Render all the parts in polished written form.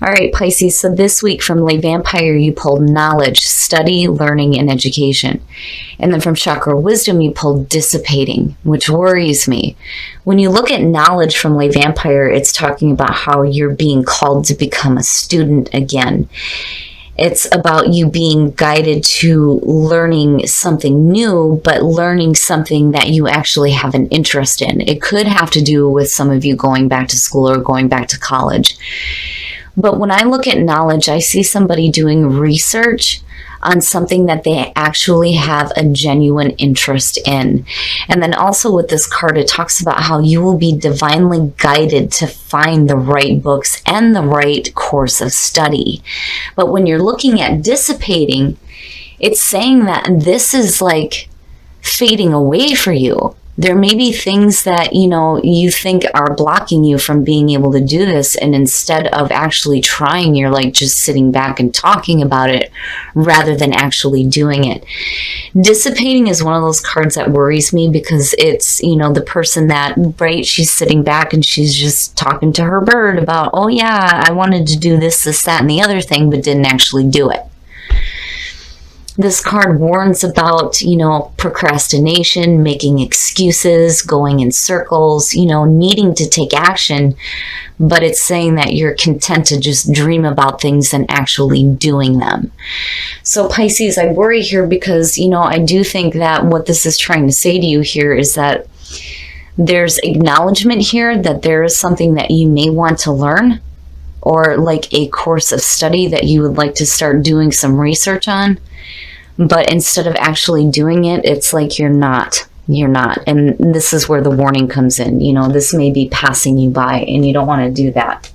All right, Pisces, so this week from Lay Vampire, you pulled knowledge, study, learning, and education. And then from Chakra Wisdom, you pulled dissipating, which worries me. When you look at knowledge from Lay Vampire, it's talking about how you're being called to become a student again. It's about you being guided to learning something new, but learning something that you actually have an interest in. It could have to do with some of you going back to school or going back to college. But when I look at knowledge, I see somebody doing research on something that they actually have a genuine interest in. And then also with this card, it talks about how you will be divinely guided to find the right books and the right course of study. But when you're looking at dissipating, it's saying that this is like fading away for you. There may be things that, you think are blocking you from being able to do this. And instead of actually trying, you're like just sitting back and talking about it rather than actually doing it. Dissipating is one of those cards that worries me because it's, the person that, right, she's sitting back and she's just talking to her bird about, oh yeah, I wanted to do this, that, and the other thing, but didn't actually do it. This card warns about, procrastination, making excuses, going in circles, needing to take action, but it's saying that you're content to just dream about things than actually doing them. So Pisces, I worry here because, I do think that what this is trying to say to you here is that there's acknowledgement here that there is something that you may want to learn, or like a course of study that you would like to start doing some research on. But instead of actually doing it, it's like you're not. And this is where the warning comes in. This may be passing you by and you don't want to do that.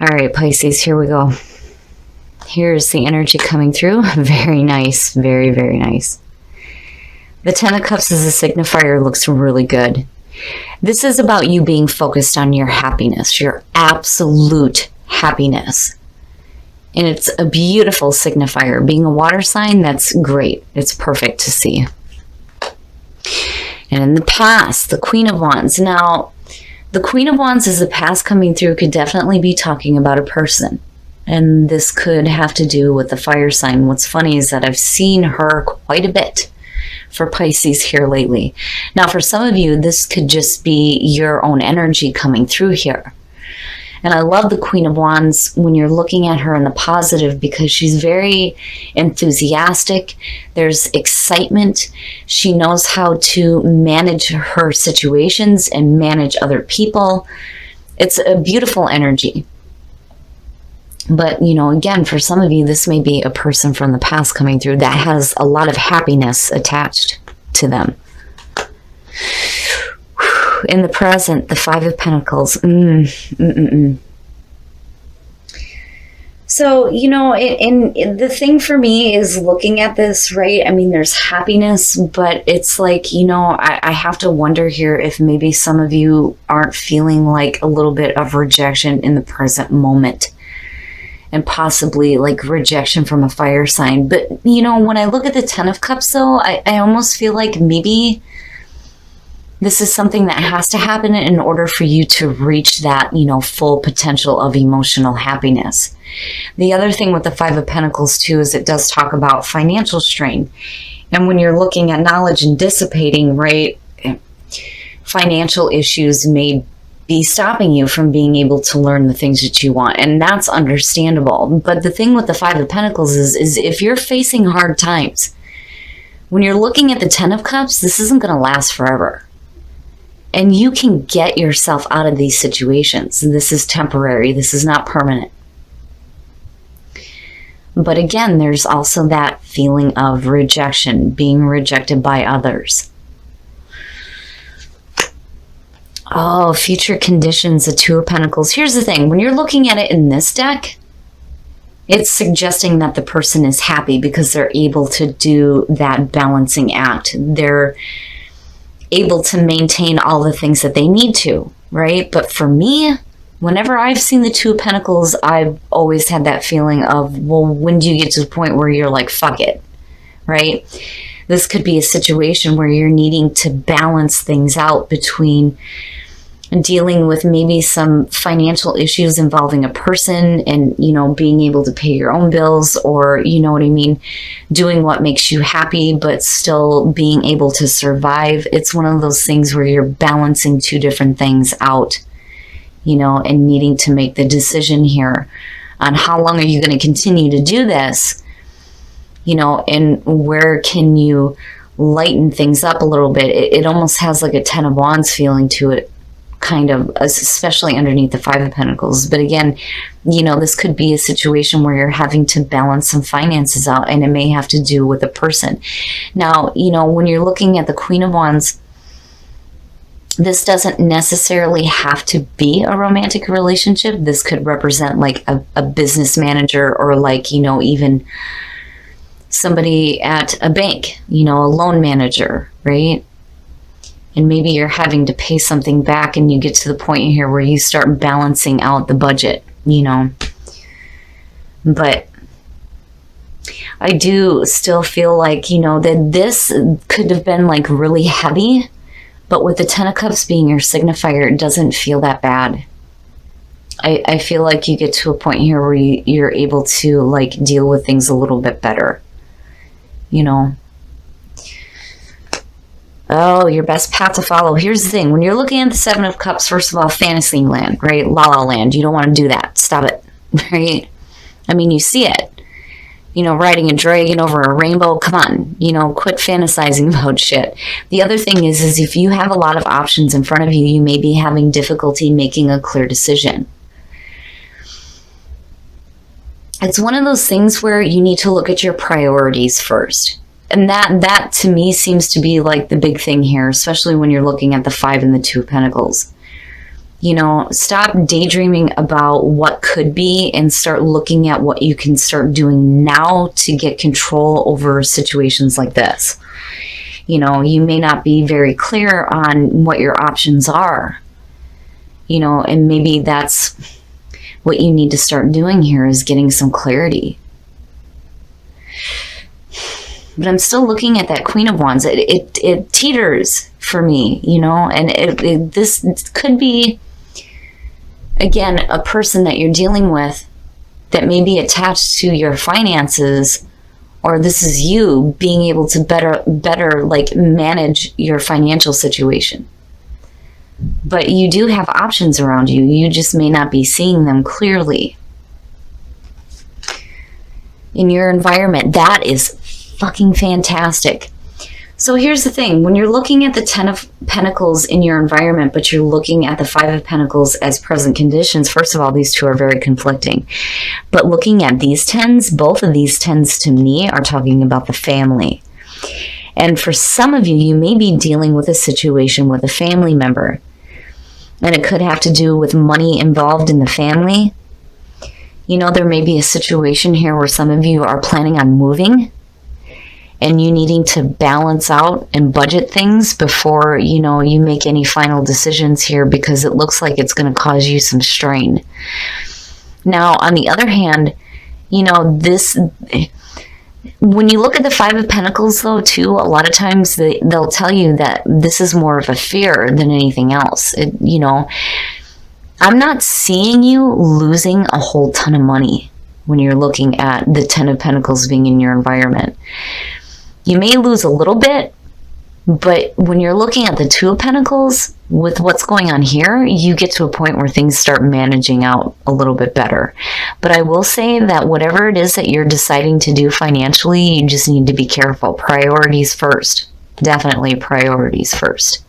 All right, Pisces, here we go. Here's the energy coming through. Very nice. Very, very nice. The Ten of Cups as a signifier looks really good. This is about you being focused on your happiness, your absolute happiness. And it's a beautiful signifier. Being a water sign, that's great. It's perfect to see. And in the past, the Queen of Wands. Now, the Queen of Wands as the past coming through could definitely be talking about a person. And this could have to do with the fire sign. What's funny is that I've seen her quite a bit for Pisces here lately. Now, for some of you, this could just be your own energy coming through here. And I love the Queen of Wands when you're looking at her in the positive because she's very enthusiastic. There's excitement. She knows how to manage her situations and manage other people. It's a beautiful energy. But, again, for some of you, this may be a person from the past coming through that has a lot of happiness attached to them. In the present, the Five of Pentacles. So, and the thing for me is looking at this, right? I mean, there's happiness, but it's like, I have to wonder here if maybe some of you aren't feeling like a little bit of rejection in the present moment. And possibly like rejection from a fire sign. But, when I look at the Ten of Cups, though, I almost feel like maybe this is something that has to happen in order for you to reach that, full potential of emotional happiness. The other thing with the Five of Pentacles, too, is it does talk about financial strain. And when you're looking at knowledge and dissipating, right, financial issues may be stopping you from being able to learn the things that you want. And that's understandable. But the thing with the Five of Pentacles is if you're facing hard times, when you're looking at the Ten of Cups, this isn't going to last forever. And you can get yourself out of these situations. This is temporary. This is not permanent. But again, there's also that feeling of rejection, being rejected by others. Oh, future conditions, the Two of Pentacles. Here's the thing. When you're looking at it in this deck, it's suggesting that the person is happy because they're able to do that balancing act. They're able to maintain all the things that they need to, right? But for me, whenever I've seen the Two of Pentacles, I've always had that feeling of, well, when do you get to the point where you're like, fuck it, right? This could be a situation where you're needing to balance things out between dealing with maybe some financial issues involving a person and, being able to pay your own bills, or, you know what I mean, doing what makes you happy, but still being able to survive. It's one of those things where you're balancing two different things out, and needing to make the decision here on how long are you going to continue to do this, and where can you lighten things up a little bit. It almost has like a 10 of Wands feeling to it, kind of, especially underneath the 5 of Pentacles. But again, this could be a situation where you're having to balance some finances out, and it may have to do with a person. Now, when you're looking at the Queen of Wands, this doesn't necessarily have to be a romantic relationship. This could represent like a business manager, or like, even somebody at a bank, a loan manager, right? And maybe you're having to pay something back, and you get to the point here where you start balancing out the budget, But I do still feel like, that this could have been like really heavy, but with the 10 of Cups being your signifier, it doesn't feel that bad. I feel like you get to a point here where you're able to like deal with things a little bit better, Oh, your best path to follow. Here's the thing. When you're looking at the 7 of Cups, first of all, fantasy land, right? La La Land. You don't want to do that. Stop it, right? I mean, you see it. Riding a dragon over a rainbow. Come on. Quit fantasizing about shit. The other thing is if you have a lot of options in front of you, you may be having difficulty making a clear decision. It's one of those things where you need to look at your priorities first. And that to me seems to be like the big thing here, especially when you're looking at the 5 and the 2 of Pentacles. Stop daydreaming about what could be and start looking at what you can start doing now to get control over situations like this. You may not be very clear on what your options are, and maybe that's what you need to start doing here, is getting some clarity. But I'm still looking at that Queen of Wands. It teeters for me, and this could be, again, a person that you're dealing with that may be attached to your finances, or this is you being able to better like manage your financial situation. But you do have options around you. You just may not be seeing them clearly. In your environment, that is fucking fantastic. So here's the thing. When you're looking at the 10 of Pentacles in your environment, but you're looking at the 5 of Pentacles as present conditions, first of all, these two are very conflicting. But looking at these 10s, both of these 10s to me are talking about the family. And for some of you, you may be dealing with a situation with a family member. And it could have to do with money involved in the family. There may be a situation here where some of you are planning on moving, and you needing to balance out and budget things before, you make any final decisions here, because it looks like it's going to cause you some strain. Now, on the other hand, when you look at the 5 of Pentacles, though, too, a lot of times they'll tell you that this is more of a fear than anything else. I'm not seeing you losing a whole ton of money when you're looking at the 10 of Pentacles being in your environment. You may lose a little bit, but when you're looking at the 2 of Pentacles, with what's going on here, you get to a point where things start managing out a little bit better. But I will say that whatever it is that you're deciding to do financially, you just need to be careful. Priorities first. Definitely priorities first.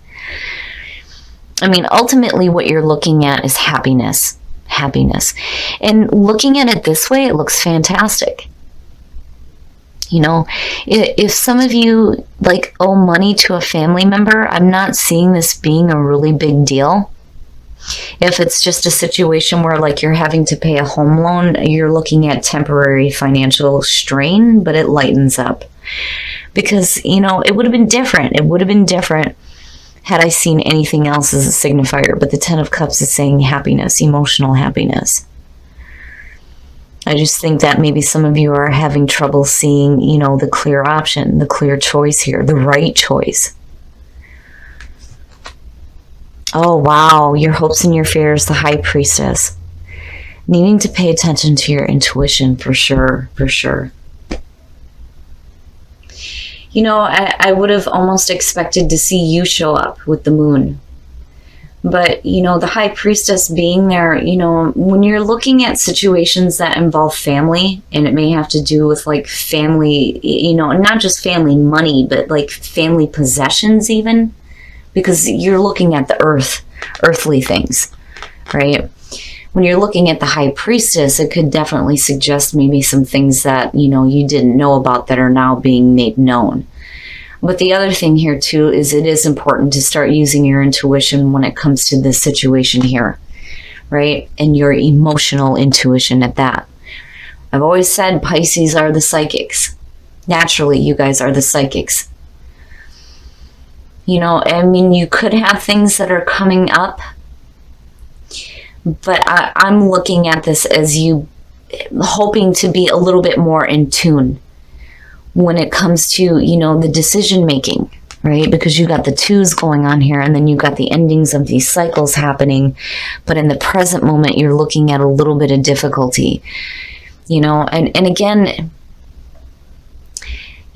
I mean, ultimately what you're looking at is happiness. Happiness. And looking at it this way, it looks fantastic. If some of you like owe money to a family member, I'm not seeing this being a really big deal. If it's just a situation where like you're having to pay a home loan, you're looking at temporary financial strain, but it lightens up. Because, it would have been different. It would have been different had I seen anything else as a signifier. But the 10 of Cups is saying happiness, emotional happiness. I just think that maybe some of you are having trouble seeing, the clear option, the clear choice here, the right choice. Oh, wow. Your hopes and your fears, the High Priestess. Needing to pay attention to your intuition for sure, for sure. You know, I would have almost expected to see you show up with the moon. But, you know, the High Priestess being there, you know, when you're looking at situations that involve family, and it may have to do with like family, you know, not just family money, but like family possessions even, because you're looking at the earthly things, right? When you're looking at the High Priestess, it could definitely suggest maybe some things that, you know, you didn't know about that are now being made known. But the other thing here too is it is important to start using your intuition when it comes to this situation here, right? And your emotional intuition at that. I've always said Pisces are the psychics. Naturally, you guys are the psychics. You know, I mean, you could have things that are coming up, but I'm looking at this as you hoping to be a little bit more in tune when it comes to, you know, the decision making, right? Because you got the twos going on here, and then you got the endings of these cycles happening. But in the present moment, you're looking at a little bit of difficulty, you know, and again,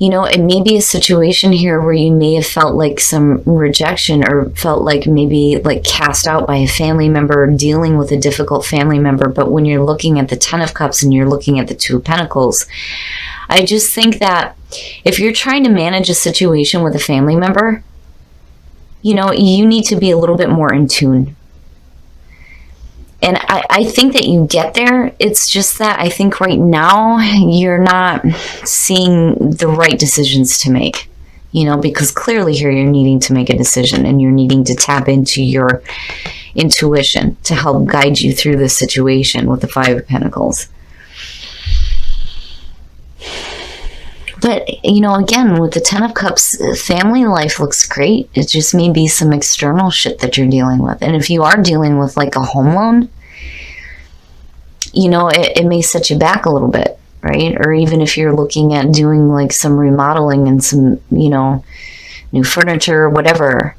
you know, it may be a situation here where you may have felt like some rejection or felt like maybe like cast out by a family member, dealing with a difficult family member. But when you're looking at the Ten of Cups and you're looking at the Two of Pentacles, I just think that if you're trying to manage a situation with a family member, you know, you need to be a little bit more in tune. And I think that you get there. It's just that I think right now you're not seeing the right decisions to make, you know, because clearly here you're needing to make a decision and you're needing to tap into your intuition to help guide you through this situation with the Five of Pentacles. But, you know, again, with the Ten of Cups, family life looks great. It just may be some external shit that you're dealing with. And if you are dealing with like a home loan, you know, it may set you back a little bit, right? Or even if you're looking at doing like some remodeling and some, you know, new furniture or whatever.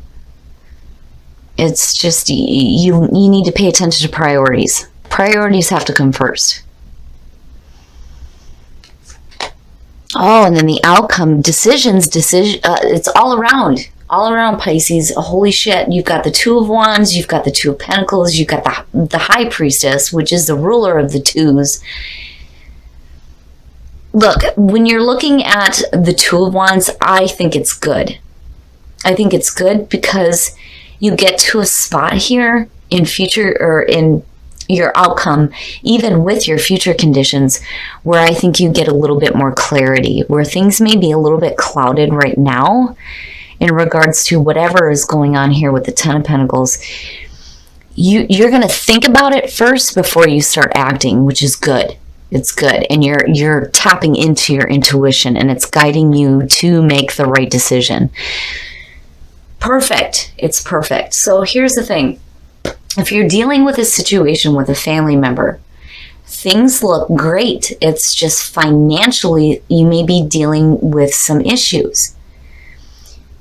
It's just, you need to pay attention to priorities. Priorities have to come first. Oh, and then the outcome, decisions, it's all around Pisces. Holy shit, you've got the Two of Wands, you've got the Two of Pentacles, you've got the High Priestess, which is the ruler of the twos. Look, when you're looking at the Two of Wands, I think it's good. I think it's good because you get to a spot here in future, or in your outcome, even with your future conditions, where I think you get a little bit more clarity, where things may be a little bit clouded right now in regards to whatever is going on here with the Ten of Pentacles. You're going to think about it first before you start acting, which is good. It's good. And you're tapping into your intuition, and it's guiding you to make the right decision. Perfect. It's perfect. So here's the thing. If you're dealing with a situation with a family member, things look great. It's just financially, you may be dealing with some issues.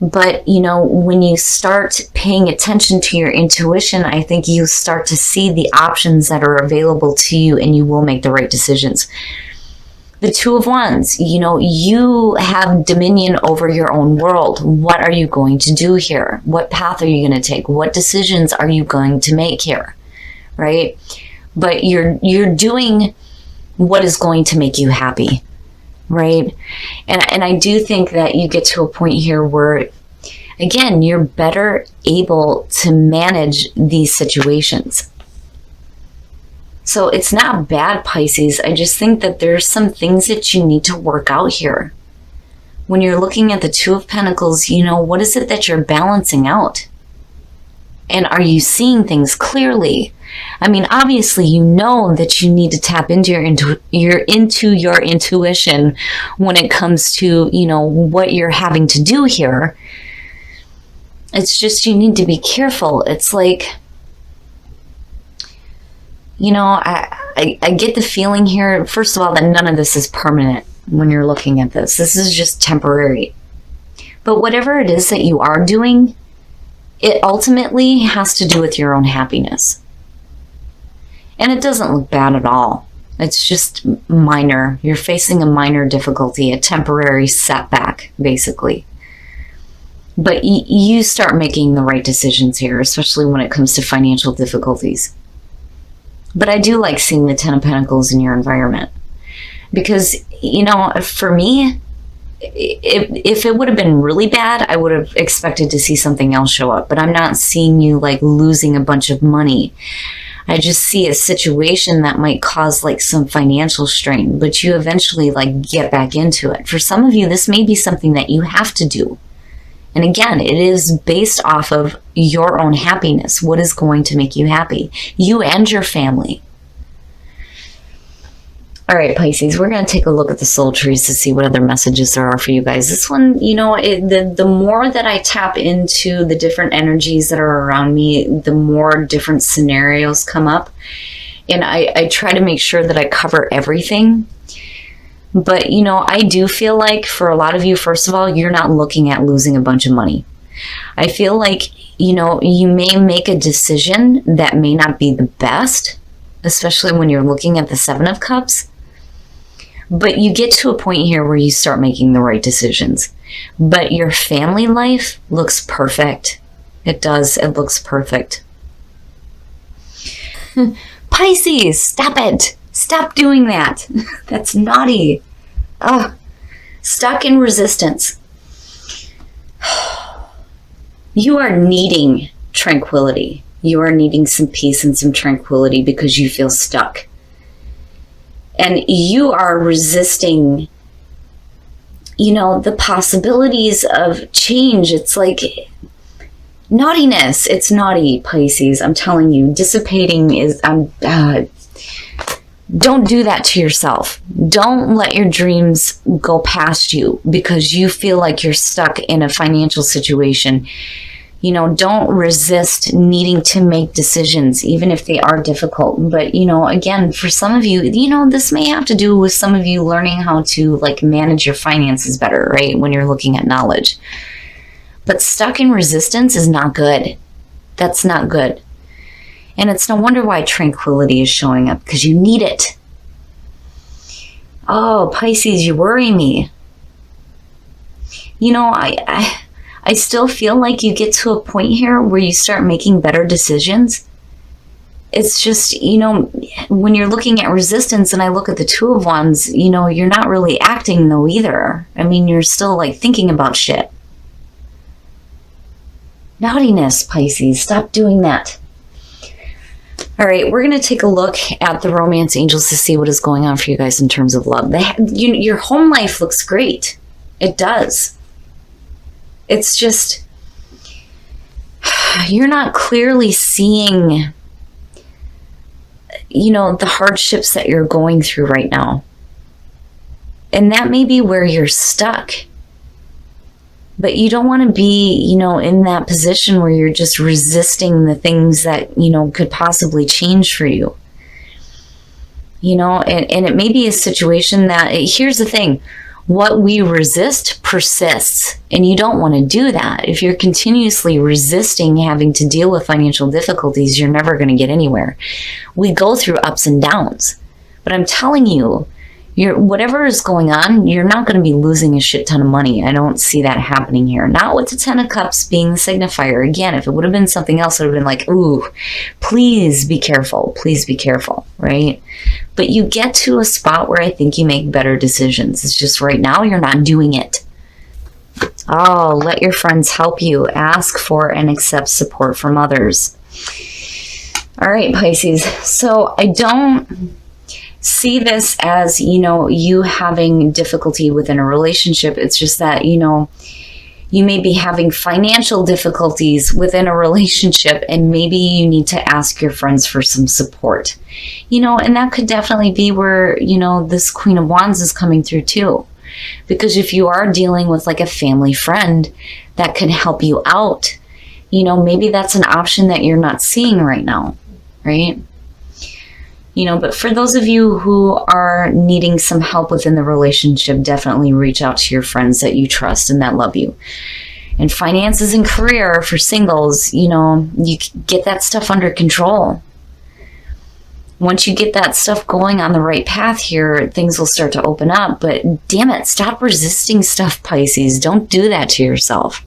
But, you know, when you start paying attention to your intuition, I think you start to see the options that are available to you, and you will make the right decisions. The Two of Wands, you know, you have dominion over your own world. What are you going to do here? What path are you going to take? What decisions are you going to make here? Right? But you're doing what is going to make you happy. Right? And I do think that you get to a point here where, again, you're better able to manage these situations. So it's not bad, Pisces. I just think that there's some things that you need to work out here. When you're looking at the Two of Pentacles, you know, what is it that you're balancing out? And are you seeing things clearly? I mean, obviously, you know that you need to tap into your intuition when it comes to, you know, what you're having to do here. It's just you need to be careful. It's like, you know, I get the feeling here, first of all, that none of this is permanent when you're looking at this. This is just temporary. But whatever it is that you are doing, it ultimately has to do with your own happiness. And it doesn't look bad at all. It's just minor. You're facing a minor difficulty, a temporary setback, basically. But you start making the right decisions here, especially when it comes to financial difficulties. But I do like seeing the Ten of Pentacles in your environment. Because, you know, for me, if it would have been really bad, I would have expected to see something else show up. But I'm not seeing you like losing a bunch of money. I just see a situation that might cause like some financial strain, but you eventually like get back into it. For some of you, this may be something that you have to do. And again, it is based off of your own happiness. What is going to make you happy? You and your family. All right, Pisces, we're going to take a look at the soul trees to see what other messages there are for you guys. This one, you know, the more that I tap into the different energies that are around me, the more different scenarios come up. And I try to make sure that I cover everything. But, you know, I do feel like for a lot of you, first of all, you're not looking at losing a bunch of money. I feel like, you know, you may make a decision that may not be the best, especially when you're looking at the Seven of Cups. But you get to a point here where you start making the right decisions. But your family life looks perfect. It does. It looks perfect. Pisces, stop it. Stop doing that. That's naughty. Oh, stuck in resistance. You are needing tranquility. You are needing some peace and some tranquility because you feel stuck. And you are resisting, you know, the possibilities of change. It's like naughtiness. It's naughty, Pisces. I'm telling you, dissipating is, don't do that to yourself. Don't let your dreams go past you because you feel like you're stuck in a financial situation. You know, don't resist needing to make decisions, even if they are difficult. But, you know, again, for some of you, you know, this may have to do with some of you learning how to like manage your finances better, right? When you're looking at knowledge. But stuck in resistance is not good. That's not good. And it's no wonder why tranquility is showing up, because you need it. Oh, Pisces, you worry me. You know, I still feel like you get to a point here where you start making better decisions. It's just, you know, when you're looking at resistance and I look at the Two of Wands, you know, you're not really acting though either. I mean, you're still like thinking about shit. Naughtiness, Pisces, stop doing that. All right, we're going to take a look at the romance angels to see what is going on for you guys in terms of love. Your home life looks great. It does. It's just, you're not clearly seeing, you know, the hardships that you're going through right now. And that may be where you're stuck. But you don't want to be, you know, in that position where you're just resisting the things that, you know, could possibly change for you. You know, and it may be a situation that, here's the thing, what we resist persists, and you don't want to do that. If you're continuously resisting having to deal with financial difficulties, you're never going to get anywhere. We go through ups and downs, but I'm telling you, whatever is going on, you're not going to be losing a shit ton of money. I don't see that happening here. Not with the Ten of Cups being the signifier. Again, if it would have been something else, it would have been like, ooh, please be careful. Please be careful, right? But you get to a spot where I think you make better decisions. It's just right now you're not doing it. Oh, let your friends help you. Ask for and accept support from others. All right, Pisces. So I don't see this as, you know, you having difficulty within a relationship. It's just that, you know, you may be having financial difficulties within a relationship and maybe you need to ask your friends for some support. You know, and that could definitely be where, you know, this Queen of Wands is coming through too. Because if you are dealing with like a family friend that can help you out, you know, maybe that's an option that you're not seeing right now, right? You know, but for those of you who are needing some help within the relationship, definitely reach out to your friends that you trust and that love you. And finances and career for singles, you know, you get that stuff under control. Once you get that stuff going on the right path here, things will start to open up. But damn it, stop resisting stuff, Pisces. Don't do that to yourself.